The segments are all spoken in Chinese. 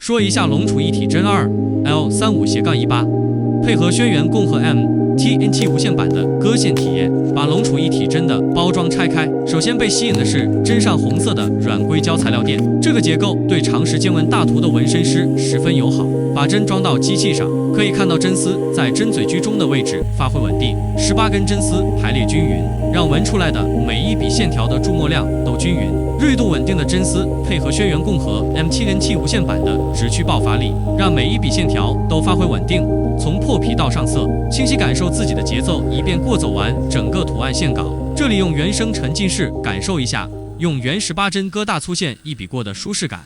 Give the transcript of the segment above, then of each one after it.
说一下龙储一体真2L35-18，配合轩辕共和 MTNT 无线版的割线体验。把龙储一体针的包装拆开，首先被吸引的是针上红色的软硅胶材料垫，这个结构对长时间纹大图的纹身师十分友好。把针装到机器上，可以看到针丝在针嘴居中的位置发挥稳定，18根针丝排列均匀，让纹出来的每一笔线条的注墨量都均匀。锐度稳定的针丝配合轩辕共和 MTNT 无线版的直驱爆发力，让每一笔线条都发挥稳定。从破皮到上色，清晰感受自己的节奏，以便过走完整个图案线稿。这里用原声沉浸式感受一下用原18针割大粗线一笔过的舒适感。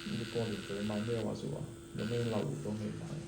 你過年佢買咩話說話？有咩流都未買。